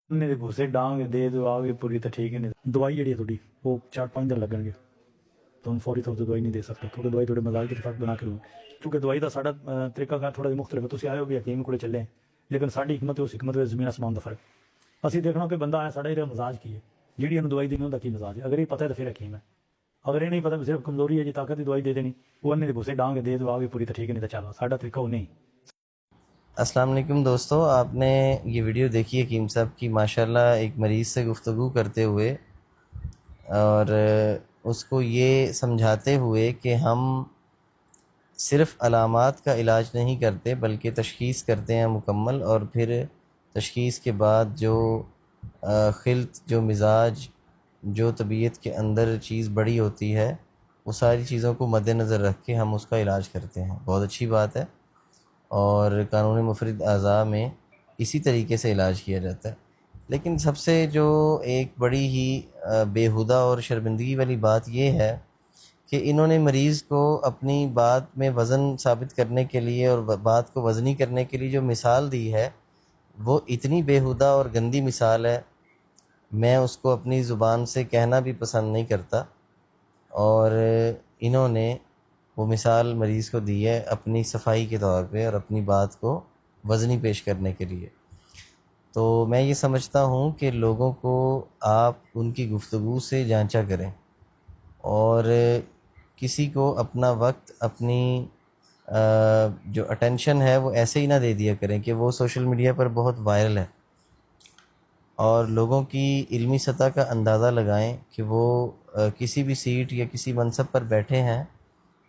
نے घुसे डांग दे दो आओगे पूरी तो ठीक है नहीं दवाई जी थोड़ी वो 4-5 दिन लगन तो हम फौरी तौर पर दवाई नहीं दे सकते क्योंकि दवाई थोड़े मजाक की फर्क बना के दूँ क्योंकि दवाई का साढ़ा तरीका कार थोड़ा मुख्तलिफ है तुम आए हो भी हकीम को चले लेकिन साड़ी हिकमत उस हिकमत में जमीन आसमान का फर्क असं देखना कि बंदा आया साढ़ा ये मजाज की है जी दवाई देनी उनका की मजाज है अगर ये पता है तो फिर हकीम है अगर ये नहीं पता सिर्फ कमजोरी है जी ताकत की दवाई दे देनी वो अन्य घुसे डांग दे दो आओगे पूरी तो ठीक है नहीं तो चलो साढ़ा तरीका वो नहीं। अस्सलाम वालेकुम दोस्तों, आपने ये वीडियो देखी हकीम साहब की माशाल्लाह एक मरीज़ से गुफ्तगू करते हुए और उसको ये समझाते हुए कि हम सिर्फ़ अलामात का इलाज नहीं करते बल्कि तशख़ीस करते हैं मुकम्मल, और फिर तशख़ीस के बाद जो ख़िल्त, जो मिजाज, जो तबीयत के अंदर चीज़ बड़ी होती है, वो सारी चीज़ों को मद्देनज़र रख के हम उसका इलाज करते हैं। बहुत अच्छी बात है और कानूनी मुफरिद अज़ा में इसी तरीके से इलाज किया जाता है। लेकिन सबसे जो एक बड़ी ही बेहुदा और शर्मिंदगी वाली बात ये है कि इन्होंने मरीज़ को अपनी बात में वज़न साबित करने के लिए और बात को वज़नी करने के लिए जो मिसाल दी है वो इतनी बेहुदा और गंदी मिसाल है, मैं उसको अपनी ज़ुबान से कहना भी पसंद नहीं करता। और इन्होंने वो मिसाल मरीज़ को दी है अपनी सफाई के तौर पे और अपनी बात को वज़नी पेश करने के लिए। तो मैं ये समझता हूँ कि लोगों को आप उनकी गुफ्तगू से जांचा करें और किसी को अपना वक्त, अपनी जो अटेंशन है वो ऐसे ही ना दे दिया करें कि वो सोशल मीडिया पर बहुत वायरल है, और लोगों की इल्मी सतह का अंदाज़ा लगाएं कि वो किसी भी सीट या किसी मनसब पर बैठे हैं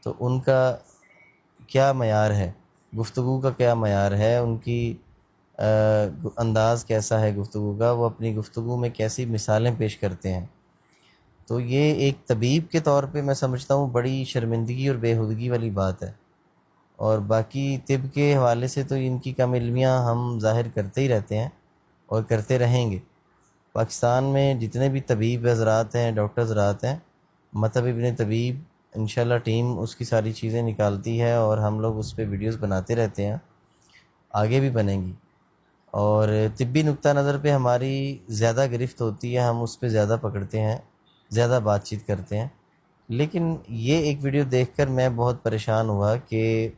तो उनका क्या मयार है, गुफ्तगू का क्या मयार है, उनकी अंदाज़ कैसा है गुफ्तगू का, वो अपनी गुफ्तगू में कैसी मिसालें पेश करते हैं। तो ये एक तबीब के तौर पे मैं समझता हूँ बड़ी शर्मिंदगी और बेहुदगी वाली बात है। और बाकी तिब के हवाले से तो इनकी कम इल्मियाँ हम ज़ाहिर करते ही रहते हैं और करते रहेंगे। पाकिस्तान में जितने भी तबीब हज़रात हैं, डॉक्टर हज़रात हैं, मतलब इब्न तबीब, इंशाल्लाह टीम उसकी सारी चीज़ें निकालती है और हम लोग उस पर वीडियोज़ बनाते रहते हैं, आगे भी बनेंगी। और तिब्बी नुक्ता नज़र पे हमारी ज़्यादा गिरफ्त होती है, हम उस पर ज़्यादा पकड़ते हैं, ज़्यादा बातचीत करते हैं। लेकिन ये एक वीडियो देखकर मैं बहुत परेशान हुआ कि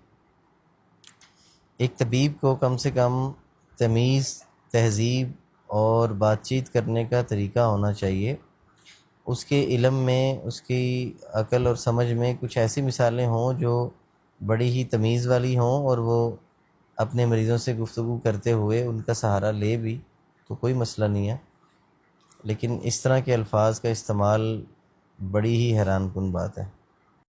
एक तबीब को कम से कम तमीज़, तहज़ीब और बातचीत करने का तरीका होना चाहिए। उसके इल्म में, उसकी अक़ल और समझ में कुछ ऐसी मिसालें हों जो बड़ी ही तमीज़ वाली हों और वो अपने मरीज़ों से गुफ्तगू करते हुए उनका सहारा ले भी तो कोई मसला नहीं है। लेकिन इस तरह के अल्फाज का इस्तेमाल बड़ी ही हैरानकुन बात है।